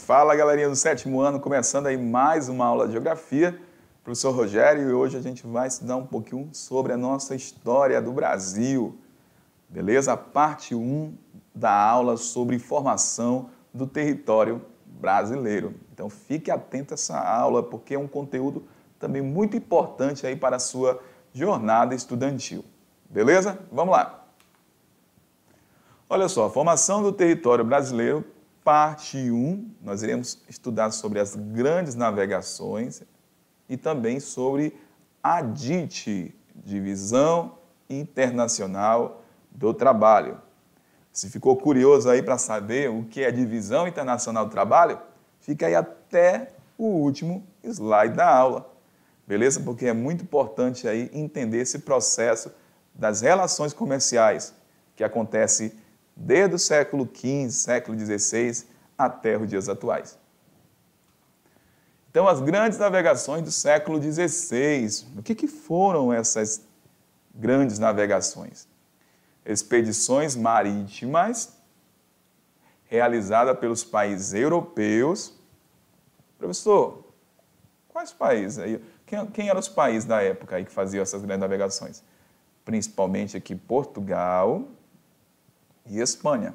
Fala, galerinha do 7º ano, começando aí mais uma aula de Geografia. Professor Rogério, e hoje a gente vai estudar um pouquinho sobre a nossa história do Brasil. Beleza? A parte 1 da aula sobre formação do território brasileiro. Então fique atento a essa aula, porque é um conteúdo também muito importante aí para a sua jornada estudantil. Beleza? Vamos lá. Olha só, formação do território brasileiro, parte 1, nós iremos estudar sobre as grandes navegações e também sobre a DIT, Divisão Internacional do Trabalho. Se ficou curioso aí para saber o que é Divisão Internacional do Trabalho, fica aí até o último slide da aula, beleza? Porque é muito importante aí entender esse processo das relações comerciais que acontece desde o século XV, século XVI, até os dias atuais. Então, as grandes navegações do século XVI. O que foram essas grandes navegações? Expedições marítimas realizadas pelos países europeus. Professor, quais países aí? Quem eram os países da época aí que faziam essas grandes navegações? Principalmente aqui Portugal e Espanha,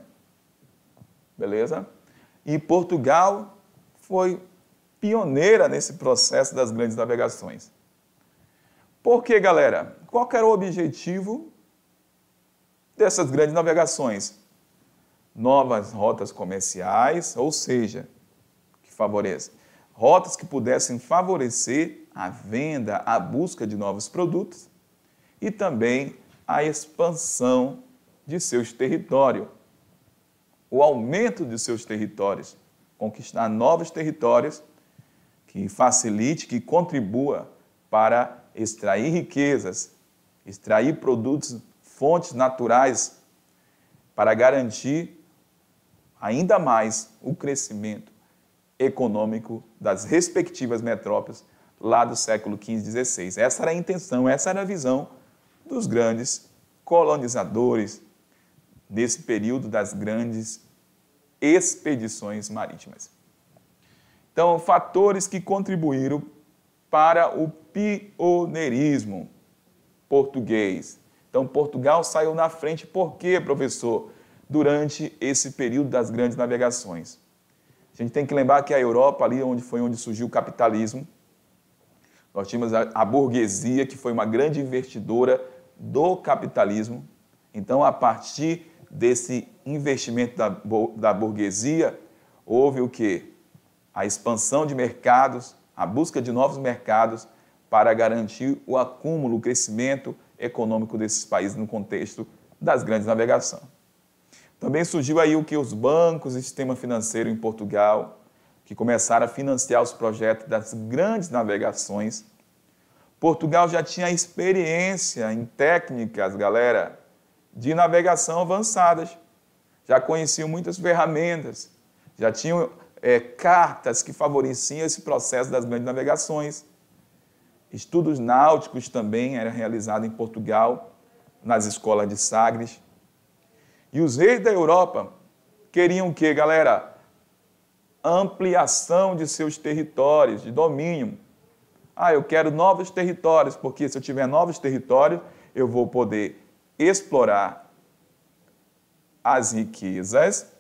beleza? E Portugal foi pioneira nesse processo das grandes navegações. Por quê, galera? Qual era o objetivo dessas grandes navegações? Novas rotas comerciais, ou seja, que favorecem rotas que pudessem favorecer a venda, a busca de novos produtos e também a expansão de seus territórios, o aumento de seus territórios, conquistar novos territórios que facilite, que contribua para extrair riquezas, extrair produtos, fontes naturais, para garantir ainda mais o crescimento econômico das respectivas metrópoles lá do século XV e XVI. Essa era a intenção, essa era a visão dos grandes colonizadores nesse período das grandes expedições marítimas. Então, fatores que contribuíram para o pioneirismo português. Então, Portugal saiu na frente. Por quê, professor? Durante esse período das grandes navegações. A gente tem que lembrar que a Europa, ali onde surgiu o capitalismo, nós tínhamos a burguesia, que foi uma grande investidora do capitalismo. Então, a partir desse investimento da burguesia, houve o quê? A expansão de mercados, a busca de novos mercados para garantir o acúmulo, o crescimento econômico desses países no contexto das grandes navegações. Também surgiu aí o que? Os bancos e sistema financeiro em Portugal, que começaram a financiar os projetos das grandes navegações. Portugal já tinha experiência em técnicas, galera, de navegação avançadas. Já conheciam muitas ferramentas, já tinham cartas que favoreciam esse processo das grandes navegações. Estudos náuticos também eram realizados em Portugal, nas escolas de Sagres. E os reis da Europa queriam o quê, galera? Ampliação de seus territórios, de domínio. Eu quero novos territórios, porque se eu tiver novos territórios, eu vou poder explorar as riquezas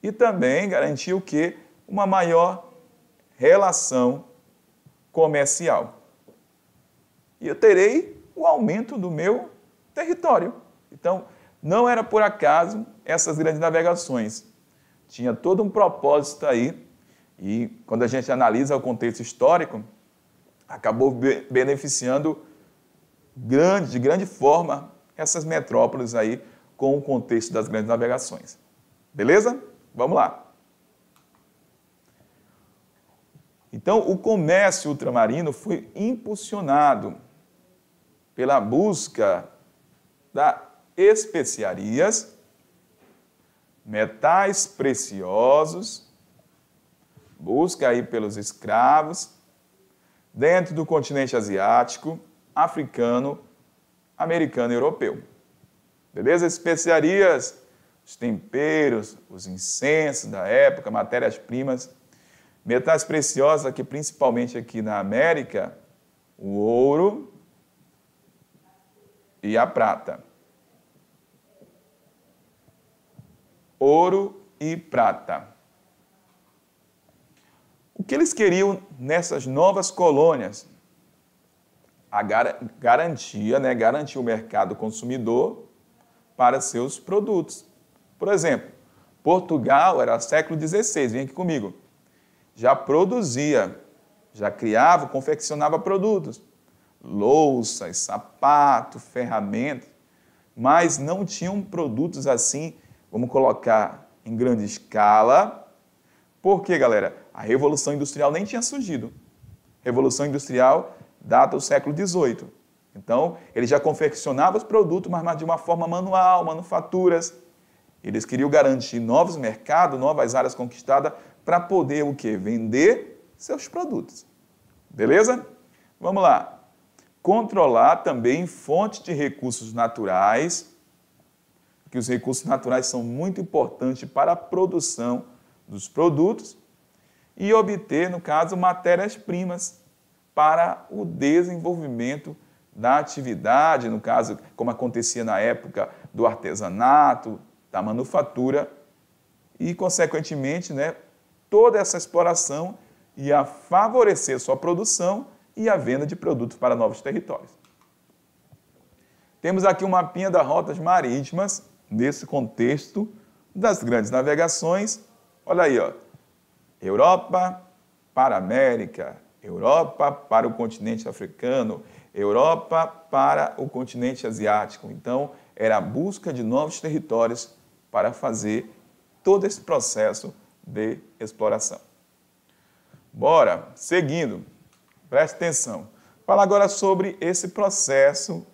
e também garantir o quê? Uma maior relação comercial. E eu terei o aumento do meu território. Então, não era por acaso essas grandes navegações. Tinha todo um propósito aí. E quando a gente analisa o contexto histórico, acabou beneficiando de grande forma essas metrópoles aí com o contexto das grandes navegações. Beleza? Vamos lá. Então, o comércio ultramarino foi impulsionado pela busca das especiarias, metais preciosos, busca aí pelos escravos, dentro do continente asiático, africano, americano e europeu. Beleza? Especiarias os temperos, os incensos da época, matérias-primas, metais preciosos, aqui, principalmente aqui na América, o ouro e a prata. Ouro e prata. O que eles queriam nessas novas colônias? A garantia, né? Garantir o mercado consumidor para seus produtos. Por exemplo, Portugal era século XVI, vem aqui comigo, já produzia, já criava, confeccionava produtos, louças, sapato, ferramentas, mas não tinham produtos assim, vamos colocar em grande escala. Por quê, galera? A Revolução Industrial nem tinha surgido. Revolução Industrial data do século XVIII. Então, ele já confeccionava os produtos, mas de uma forma manual, manufaturas. Eles queriam garantir novos mercados, novas áreas conquistadas, para poder o quê? Vender seus produtos. Beleza? Vamos lá. Controlar também fontes de recursos naturais, que os recursos naturais são muito importantes para a produção dos produtos, e obter, no caso, matérias-primas para o desenvolvimento da atividade, no caso, como acontecia na época do artesanato, da manufatura, e, consequentemente, né, toda essa exploração ia favorecer sua produção e a venda de produtos para novos territórios. Temos aqui um mapinha das rotas marítimas, nesse contexto das grandes navegações. Olha aí, ó. Europa para a América, Europa para o continente africano, Europa para o continente asiático. Então, era a busca de novos territórios para fazer todo esse processo de exploração. Bora, seguindo, preste atenção. Fala agora sobre esse processo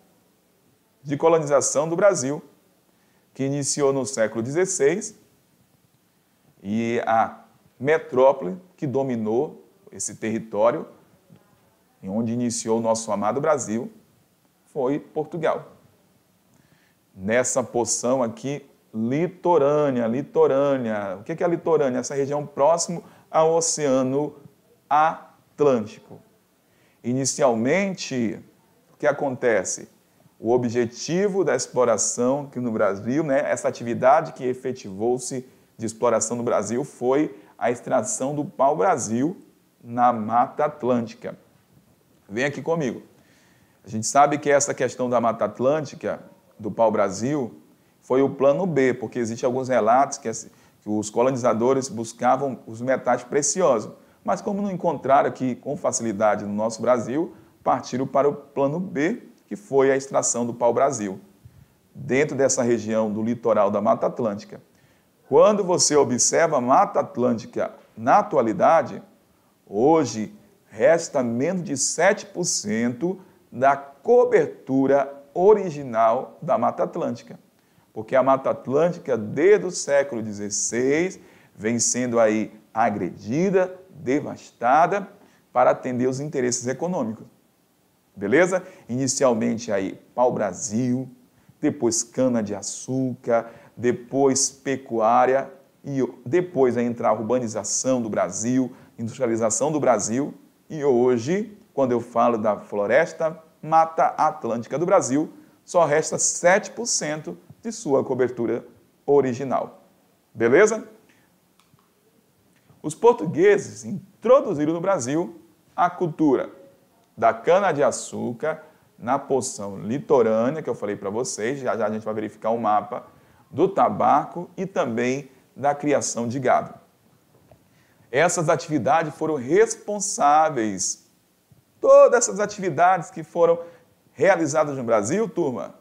de colonização do Brasil, que iniciou no século XVI, e a metrópole que dominou esse território, em onde iniciou o nosso amado Brasil, foi Portugal. Nessa porção aqui, litorânea. O que é a litorânea? Essa região próximo ao Oceano Atlântico. Inicialmente, o que acontece? O objetivo da exploração aqui no Brasil, né, essa atividade que efetivou-se de exploração no Brasil foi a extração do pau-brasil na Mata Atlântica. Vem aqui comigo. A gente sabe que essa questão da Mata Atlântica, do pau-brasil, foi o plano B, porque existem alguns relatos que os colonizadores buscavam os metais preciosos, mas como não encontraram aqui com facilidade no nosso Brasil, partiram para o plano B, que foi a extração do pau-brasil, dentro dessa região do litoral da Mata Atlântica. Quando você observa a Mata Atlântica na atualidade, hoje resta menos de 7% da cobertura original da Mata Atlântica. Porque a Mata Atlântica, desde o século XVI, vem sendo aí agredida, devastada, para atender os interesses econômicos. Beleza? Inicialmente aí pau-brasil, depois cana-de-açúcar, depois pecuária, e depois a entrar a urbanização do Brasil, industrialização do Brasil, e hoje, quando eu falo da floresta Mata Atlântica do Brasil, só resta 7% de sua cobertura original. Beleza? Os portugueses introduziram no Brasil a cultura da cana-de-açúcar na porção litorânea, que eu falei para vocês, já a gente vai verificar o mapa, do tabaco e também da criação de gado. Essas atividades foram responsáveis, todas essas atividades que foram realizadas no Brasil, turma,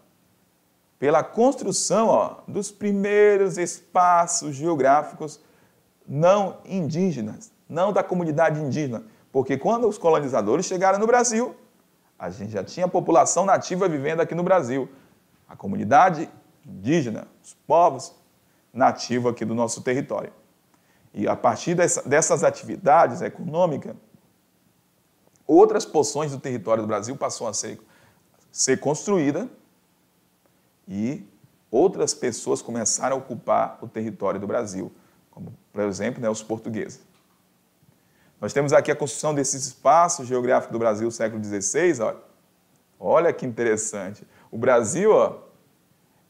pela construção dos primeiros espaços geográficos não indígenas, não da comunidade indígena, porque quando os colonizadores chegaram no Brasil, a gente já tinha população nativa vivendo aqui no Brasil, a comunidade indígena, os povos nativos aqui do nosso território. E a partir dessas atividades econômicas, outras porções do território do Brasil passou a ser construída e outras pessoas começaram a ocupar o território do Brasil, como, por exemplo, né, os portugueses. Nós temos aqui a construção desse espaço geográfico do Brasil, século XVI, olha. Olha que interessante. O Brasil, ó,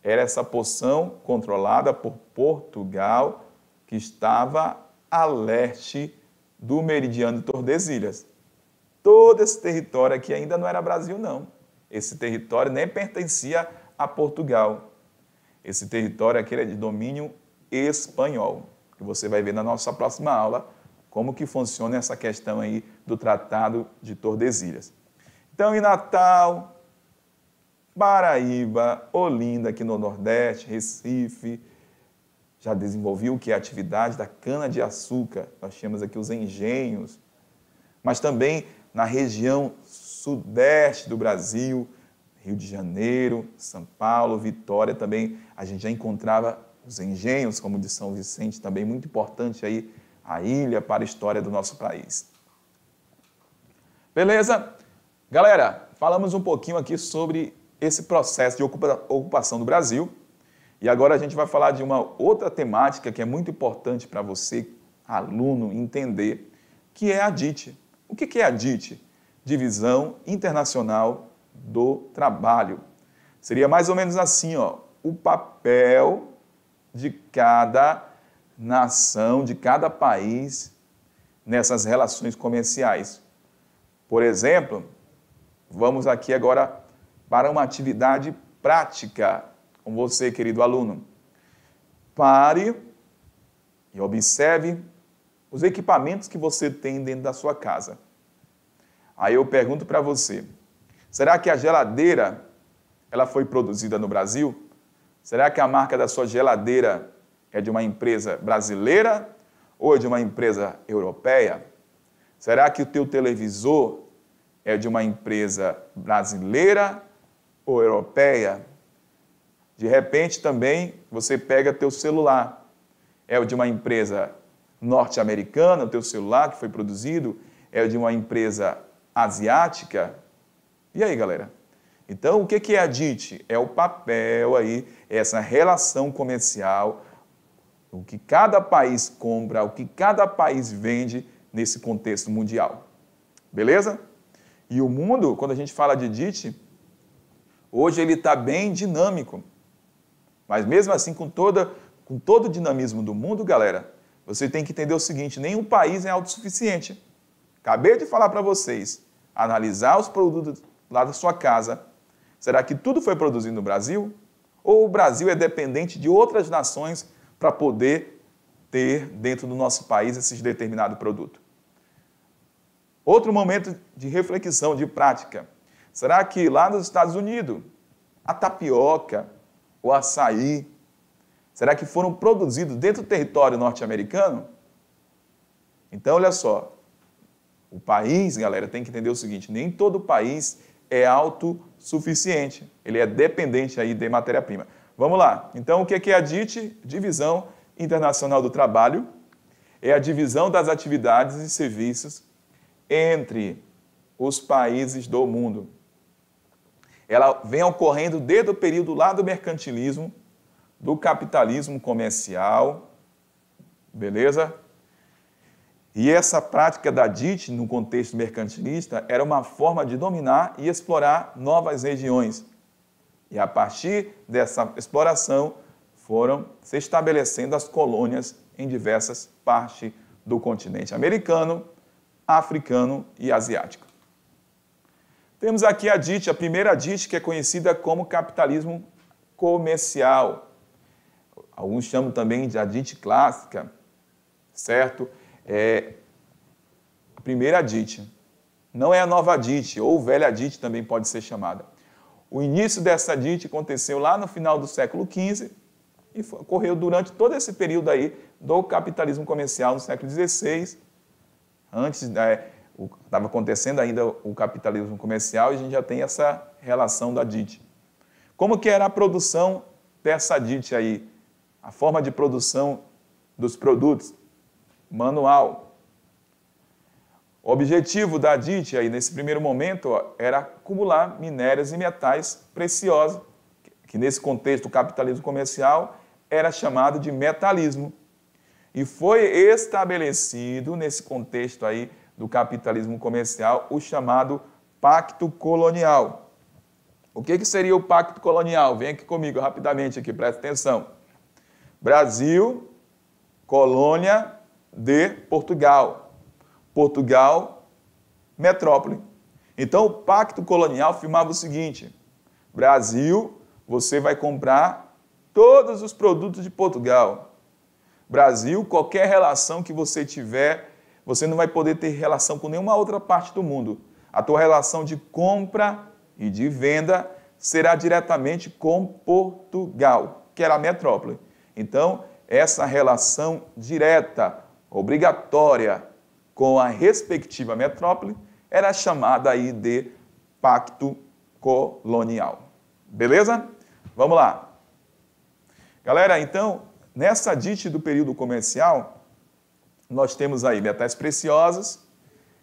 era essa porção controlada por Portugal, que estava a leste do meridiano de Tordesilhas. Todo esse território aqui ainda não era Brasil, não. Esse território nem pertencia a Portugal. Esse território aqui é de domínio espanhol, que você vai ver na nossa próxima aula como que funciona essa questão aí do Tratado de Tordesilhas. Então, em Natal, Paraíba, Olinda, aqui no Nordeste, Recife, já desenvolveu o que é a atividade da cana-de-açúcar. Nós tínhamos aqui os engenhos, mas também na região sudeste do Brasil, Rio de Janeiro, São Paulo, Vitória, também a gente já encontrava os engenhos, como o de São Vicente, também muito importante aí, a ilha para a história do nosso país. Beleza? Galera, falamos um pouquinho aqui sobre esse processo de ocupação do Brasil. E agora a gente vai falar de uma outra temática que é muito importante para você, aluno, entender, que é a DIT. O que é a DIT? Divisão Internacional do Trabalho. Seria mais ou menos assim, ó, o papel de cada nação, de cada país nessas relações comerciais. Por exemplo, vamos aqui agora para uma atividade prática com você, querido aluno. Pare e observe os equipamentos que você tem dentro da sua casa. Aí eu pergunto para você, será que a geladeira ela foi produzida no Brasil? Será que a marca da sua geladeira é de uma empresa brasileira ou é de uma empresa europeia? Será que o teu televisor é de uma empresa brasileira ou europeia? De repente também você pega teu celular. É o de uma empresa norte-americana, o teu celular que foi produzido? É o de uma empresa asiática? E aí, galera? Então, o que é a DIT? É o papel aí, essa relação comercial, o que cada país compra, o que cada país vende nesse contexto mundial. Beleza? E o mundo, quando a gente fala de DIT, hoje ele está bem dinâmico. Mas mesmo assim, com todo o dinamismo do mundo, galera, você tem que entender o seguinte, nenhum país é autossuficiente. Acabei de falar para vocês, analisar os produtos lá da sua casa. Será que tudo foi produzido no Brasil? Ou o Brasil é dependente de outras nações para poder ter dentro do nosso país esse determinado produto? Outro momento de reflexão, de prática. Será que lá nos Estados Unidos, a tapioca, o açaí, será que foram produzidos dentro do território norte-americano? Então, olha só, o país, galera, tem que entender o seguinte, nem todo país é autossuficiente, ele é dependente aí de matéria-prima. Vamos lá, então o que é a DIT? Divisão Internacional do Trabalho, é a divisão das atividades e serviços entre os países do mundo. Ela vem ocorrendo desde o período lá do mercantilismo, do capitalismo comercial, beleza? E essa prática da DIT, no contexto mercantilista, era uma forma de dominar e explorar novas regiões. E a partir dessa exploração, foram se estabelecendo as colônias em diversas partes do continente americano, africano e asiático. Temos aqui a DIT, a primeira DIT, que é conhecida como capitalismo comercial. Alguns chamam também de a DIT clássica, certo? A primeira DIT. Não é a nova DIT, ou velha DIT também pode ser chamada. O início dessa DIT aconteceu lá no final do século XV e ocorreu durante todo esse período aí do capitalismo comercial no século XVI. Antes, estava acontecendo ainda o capitalismo comercial e a gente já tem essa relação da DIT. Como que era a produção dessa DIT aí? A forma de produção dos produtos? Manual. O objetivo da DIT aí, nesse primeiro momento, era acumular minérios e metais preciosos, que nesse contexto do capitalismo comercial era chamado de metalismo. E foi estabelecido nesse contexto aí do capitalismo comercial o chamado Pacto Colonial. O que seria o Pacto Colonial? Vem aqui comigo rapidamente, aqui, presta atenção. Brasil, colônia de Portugal. Portugal, metrópole. Então, o Pacto Colonial afirmava o seguinte: Brasil, você vai comprar todos os produtos de Portugal. Brasil, qualquer relação que você tiver, você não vai poder ter relação com nenhuma outra parte do mundo. A tua relação de compra e de venda será diretamente com Portugal, que era a metrópole. Então, essa relação direta, obrigatória, com a respectiva metrópole, era chamada aí de Pacto Colonial. Beleza? Vamos lá. Galera, então, nessa dite do período comercial, nós temos aí metais preciosos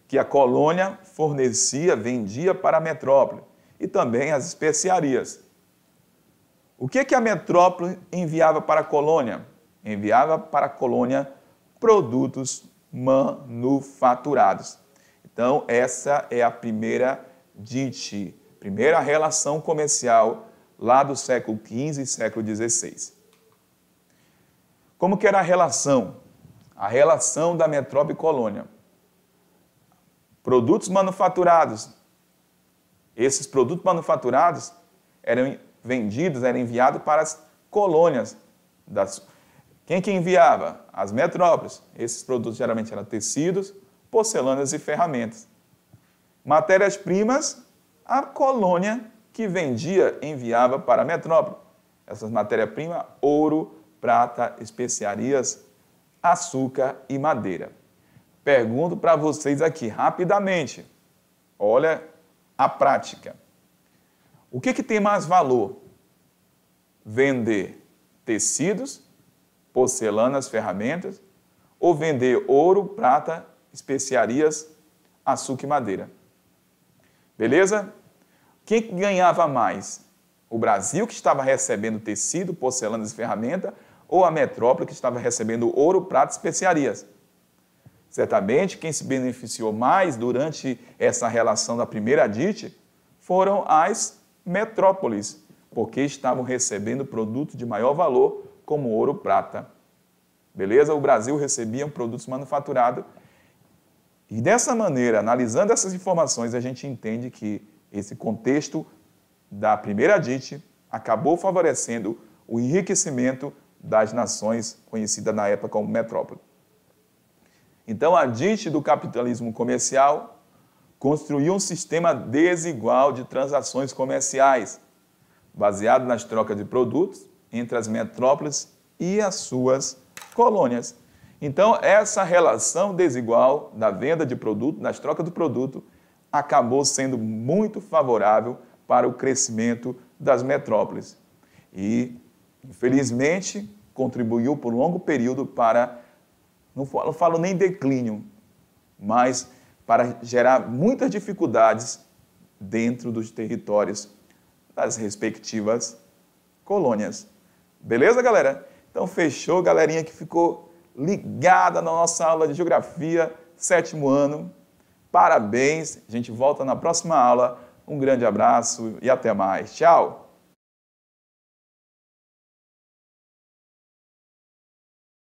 que a colônia fornecia, vendia para a metrópole, e também as especiarias. O que a metrópole enviava para a colônia? Enviava para a colônia produtos manufaturados. Então, essa é a primeira dite, primeira relação comercial lá do século XV e século XVI. Como que era a relação? A relação da metrópole e colônia. Produtos manufaturados. Esses produtos manufaturados eram vendidos, eram enviados para as colônias. Quem que enviava? As metrópoles. Esses produtos geralmente eram tecidos, porcelanas e ferramentas. Matérias-primas, a colônia que vendia, enviava para a metrópole. Essas matérias-primas, ouro, prata, especiarias, açúcar e madeira. Pergunto para vocês aqui, rapidamente. Olha a prática. O que tem mais valor? Vender tecidos, porcelanas, ferramentas, ou vender ouro, prata, especiarias, açúcar e madeira? Beleza? Quem ganhava mais? O Brasil, que estava recebendo tecido, porcelanas e ferramentas, ou a metrópole, que estava recebendo ouro, prata e especiarias? Certamente, quem se beneficiou mais durante essa relação da primeira dite foram as metrópoles, porque estavam recebendo produtos de maior valor, como ouro, prata. Beleza? O Brasil recebia produtos manufaturados. E dessa maneira, analisando essas informações, a gente entende que esse contexto da primeira dite acabou favorecendo o enriquecimento das nações conhecidas na época como metrópole. Então, a dite do capitalismo comercial construiu um sistema desigual de transações comerciais, baseado nas trocas de produtos entre as metrópoles e as suas colônias. Então, essa relação desigual da venda de produto, das trocas de produto, acabou sendo muito favorável para o crescimento das metrópoles. E, infelizmente, contribuiu por um longo período para, não falo nem declínio, mas para gerar muitas dificuldades dentro dos territórios das respectivas colônias. Beleza, galera? Então, fechou, galerinha que ficou ligada na nossa aula de Geografia, 7º ano. Parabéns, a gente volta na próxima aula. Um grande abraço e até mais. Tchau!